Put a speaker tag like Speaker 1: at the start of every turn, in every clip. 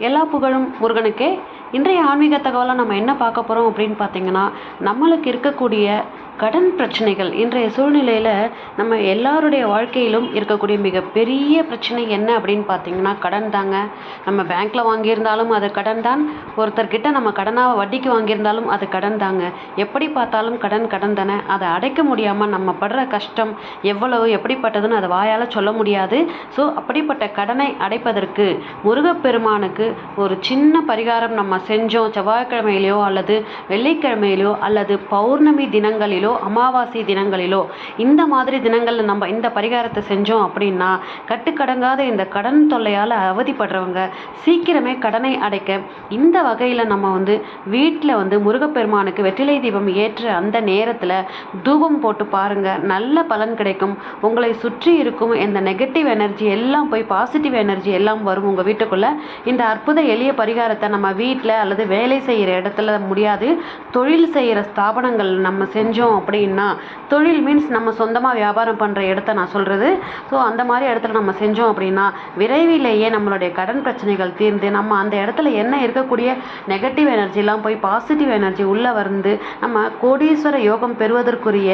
Speaker 1: எல்லா புகழும் முருகனுக்கே. இன்றைய ஆன்மீக தகவலை நம்ம என்ன பார்க்க போகிறோம் அப்படின்னு பார்த்தீங்கன்னா, நம்மளுக்கு இருக்கக்கூடிய கடன் பிரச்சனைகள் இன்றைய சூழ்நிலையில் நம்ம எல்லாருடைய வாழ்க்கையிலும் இருக்கக்கூடிய மிகப்பெரிய பிரச்சனை என்ன அப்படின்னு பார்த்தீங்கன்னா கடன் தாங்க. நம்ம பேங்க்கில் வாங்கியிருந்தாலும் அது கடன் தான், ஒருத்தர்கிட்ட நம்ம கடனாக வட்டிக்கு வாங்கியிருந்தாலும் அது கடன் தாங்க. எப்படி பார்த்தாலும் கடன் கடன் தானே. அதை அடைக்க முடியாமல் நம்ம படுற கஷ்டம் எவ்வளவு எப்படிப்பட்டதுன்னு அதை வாயால் சொல்ல முடியாது. ஸோ அப்படிப்பட்ட கடனை அடைப்பதற்கு முருகப்பெருமானுக்கு ஒரு சின்ன பரிகாரம் நம்ம செஞ்சோம், செவ்வாய்க்கிழமையிலையோ அல்லது வெள்ளிக்கிழமையிலோ அல்லது பௌர்ணமி தினங்களிலோ அமாவாசை தினங்களிலோ இந்த மாதிரி தினங்களில் நம்ம இந்த பரிகாரத்தை செஞ்சோம் அப்படின்னா கட்டுக்கடங்காத இந்த கடன் தொல்லையால் அவதிப்படுறவங்க சீக்கிரமே கடனை அடைக்க இந்த வகையில் நம்ம வீட்டில் முருகப்பெருமானுக்கு வெற்றிலை தீபம் ஏற்ற அந்த நேரத்தில் தூபம் போட்டு பாருங்கள், நல்ல பலன் கிடைக்கும். உங்களை சுற்றி இருக்கும் இந்த நெகட்டிவ் எனர்ஜி எல்லாம் போய் பாசிட்டிவ் எனர்ஜி எல்லாம் வரும் உங்கள் வீட்டுக்குள்ளே. இந்த அற்புத எளிய பரிகாரத்தை நம்ம வீட்டில் அல்லது வேலை செய்கிற இடத்துல முடியாது, தொழில் செய்கிற ஸ்தாபனங்கள் நம்ம செஞ்சோம் அப்படின்னா, தொழில் மீன்ஸ் நம்ம சொந்தமாக வியாபாரம் பண்ணுற இடத்த நான் சொல்கிறது. ஸோ அந்த மாதிரி இடத்துல நம்ம செஞ்சோம் அப்படின்னா விரைவிலேயே நம்மளுடைய கடன் பிரச்சனைகள் தீர்ந்து நம்ம அந்த இடத்துல என்ன இருக்கக்கூடிய நெகட்டிவ் எனர்ஜிலாம் போய் பாசிட்டிவ் எனர்ஜி உள்ளே வந்து நம்ம கோடீஸ்வர யோகம் பெறுவதற்குரிய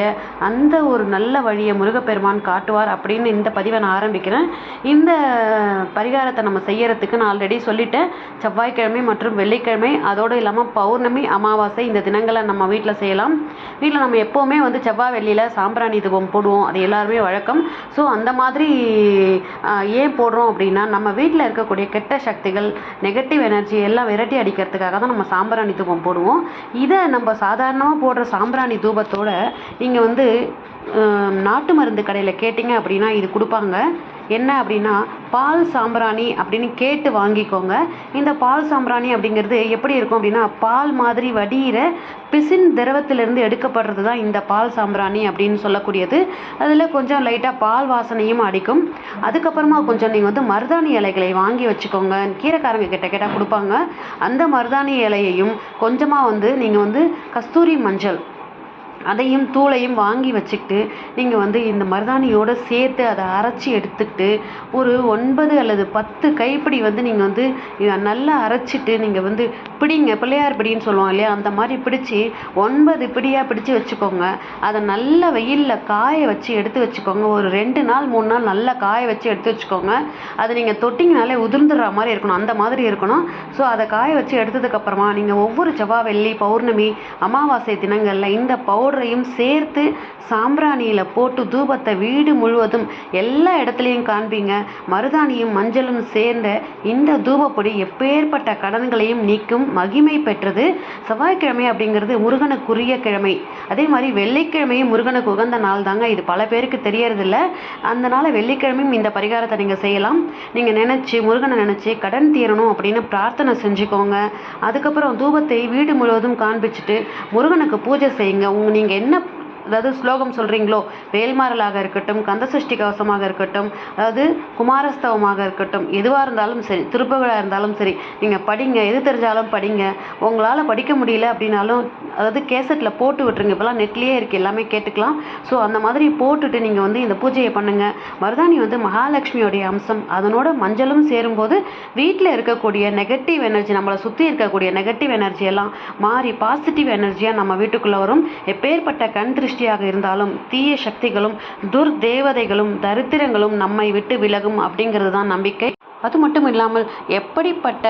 Speaker 1: அந்த ஒரு நல்ல வழியை முருகப்பெருமான் காட்டுவார் அப்படின்னு இந்த பதிவை நான் ஆரம்பிக்கிறேன். இந்த பரிகாரத்தை நம்ம செய்யறதுக்கு நான் ஆல்ரெடி சொல்லிட்டேன். செவ்வாய்க்கிழமை மற்றும் வெள்ளிக்கிழமை, அதோடு இல்லாமல் பௌர்ணமி, அமாவாசை இந்த தினங்களை நம்ம வீட்டில் செய்யலாம். வீட்டில் நம்ம எப்போவுமே செவ்வாய் வெள்ளியில் சாம்பிராணி தூபம் போடுவோம், அது எல்லாருமே வழக்கம். ஸோ அந்த மாதிரி ஏன் போடுறோம் அப்படின்னா நம்ம வீட்டில் இருக்கக்கூடிய கெட்ட சக்திகள் நெகட்டிவ் எனர்ஜி எல்லாம் விரட்டி அடிக்கிறதுக்காக தான் நம்ம சாம்பிராணி தூபம் போடுவோம். இதை நம்ம சாதாரணமாக போடுற சாம்பிராணி தூபத்தோட நீங்கள் நாட்டு மருந்து கடையில் கேட்டிங்க அப்படின்னா இது கொடுப்பாங்க. என்ன அப்படின்னா பால் சாம்பிராணி அப்படின்னு கேட்டு வாங்கிக்கோங்க. இந்த பால் சாம்பிராணி அப்படிங்கிறது எப்படி இருக்கும் அப்படின்னா பால் மாதிரி வடிகிற பிசின் திரவத்திலிருந்து எடுக்கப்படுறது தான் இந்த பால் சாம்பிராணி அப்படின்னு சொல்லக்கூடியது. அதில் கொஞ்சம் லைட்டாக பால் வாசனையும் அடிக்கும். அதுக்கப்புறமா கொஞ்சம் நீங்கள் மருதாணி இலைகளை வாங்கி வச்சுக்கோங்க. கீரைக்காரங்க கிட்ட கேட்டால் கொடுப்பாங்க. அந்த மருதாணி இலையையும் கொஞ்சமாக நீங்கள் கஸ்தூரி மஞ்சள் அதையும் தூளையும் வாங்கி வச்சுக்கிட்டு நீங்கள் இந்த மருதாணியோடு சேர்த்து அதை அரைச்சி எடுத்துக்கிட்டு ஒரு 9 அல்லது 10 கைப்பிடி நீங்கள் நல்லா அரைச்சிட்டு நீங்கள் பிடிங்க, பிள்ளையார் பிடின்னு சொல்லுவோம் இல்லையா, அந்த மாதிரி பிடிச்சி 9 பிடியாக பிடிச்சி வச்சுக்கோங்க. அதை நல்ல வெயிலில் காய வச்சு எடுத்து வச்சுக்கோங்க. ஒரு 2 நாள் 3 நாள் நல்லா காய வச்சு எடுத்து வச்சுக்கோங்க. அதை நீங்கள் தொட்டிங்கனாலே உதிர்ந்துடுற மாதிரி இருக்கணும், அந்த மாதிரி இருக்கணும். ஸோ அதை காய வச்சு எடுத்ததுக்கப்புறமா நீங்கள் ஒவ்வொரு செவ்வாய் வெள்ளி பௌர்ணமி அமாவாசை தினங்களில் இந்த பவுடரையும் சேர்த்து சாம்பிராணியில் போட்டு தூபத்தை வீடு முழுவதும் எல்லா இடத்துலையும் காண்பீங்க. மருதாணியும் மஞ்சளும் சேர்ந்த இந்த தூபப்பொடி எப்பேற்பட்ட கடன்களையும் நீக்கும் மகிமை பெற்றது. செவ்வாய்க்கிழமை அப்படிங்கிறது முருகனுக்குரிய கிழமை. அதே மாதிரி வெள்ளிக்கிழமையும் முருகனுக்கு உகந்த நாள் தாங்க. இது பல பேருக்கு தெரியறதில்ல. அதனால வெள்ளிக்கிழமையும் இந்த பரிகாரத்தை நீங்கள் செய்யலாம். நீங்கள் முருகனை நினச்சி கடன் தீரணும் அப்படின்னு பிரார்த்தனை செஞ்சுக்கோங்க. அதுக்கப்புறம் தூபத்தை வீடு முழுவதும் காண்பிச்சுட்டு முருகனுக்கு பூஜை செய்யுங்க. நீங்கள் என்ன ஸ்லோகம் சொல்கிறீங்களோ, வேல்மாறலாக இருக்கட்டும், கந்தசஷ்டி கவசமாக இருக்கட்டும், குமாரஸ்தவமாக இருக்கட்டும், எதுவாக இருந்தாலும் சரி, திருப்புகழாக இருந்தாலும் சரி, நீங்கள் படிங்க. எது தெரிஞ்சாலும் படிங்க. உங்களால் படிக்க முடியல அப்படின்னாலும் கேசட்டில் போட்டு விட்டுருங்க. இப்போலாம் நெட்லேயே இருக்குது, எல்லாமே கேட்டுக்கலாம். ஸோ அந்த மாதிரி போட்டுட்டு நீங்கள் இந்த பூஜையை பண்ணுங்கள். மருதாணி மகாலட்சுமியோடைய அம்சம். அதனோட மஞ்சளும் சேரும்போது வீட்டில் இருக்கக்கூடிய நெகட்டிவ் எனர்ஜி, நம்மளை சுற்றி இருக்கக்கூடிய நெகட்டிவ் எனர்ஜி எல்லாம் மாறி பாசிட்டிவ் எனர்ஜியாக நம்ம வீட்டுக்குள்ளே வரும். எப்பேற்பட்ட கண் திருஷ்டியாக இருந்தாலும் தீய சக்திகளும் துர்தேவதைகளும் தரித்திரங்களும் நம்மை விட்டு விலகும் அப்படிங்கிறது தான் நம்பிக்கை. அது மட்டும் இல்லாமல் எப்படிப்பட்ட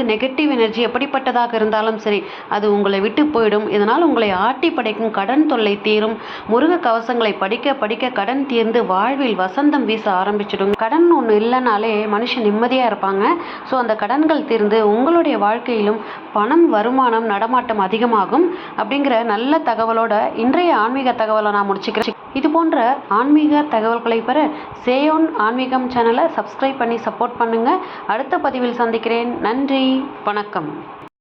Speaker 1: நெகட்டிவ் எனர்ஜி எப்படிப்பட்டதாக இருந்தாலும் சரி அது உங்களை விட்டு போயிடும். இதனால் உங்களை ஆட்டி படைக்கும் கடன் தொல்லை தீரும். முருக கவசங்களை படிக்க படிக்க கடன் தீர்ந்து வாழ்வில் வசந்தம் வீச ஆரம்பிச்சிடும். கடன் ஒன்று இல்லைனாலே மனுஷன் நிம்மதியாக இருப்பாங்க. ஸோ அந்த கடன்கள் தீர்ந்து உங்களுடைய வாழ்க்கையிலும் பணம், வருமானம், நடமாட்டம் அதிகமாகும் அப்படிங்கிற நல்ல தகவலோட இன்றைய ஆன்மீக தகவலை நான் முடிச்சுக்கிறேன். இது போன்ற ஆன்மீக தகவல்களை பெற சேயோன் ஆன்மீகம் சேனலை சப்ஸ்கிரைப் பண்ணி சப்போர்ட் பண்ணுங்கள். அடுத்த பதிவில் சந்திக்கிறேன். நன்றி, வணக்கம்.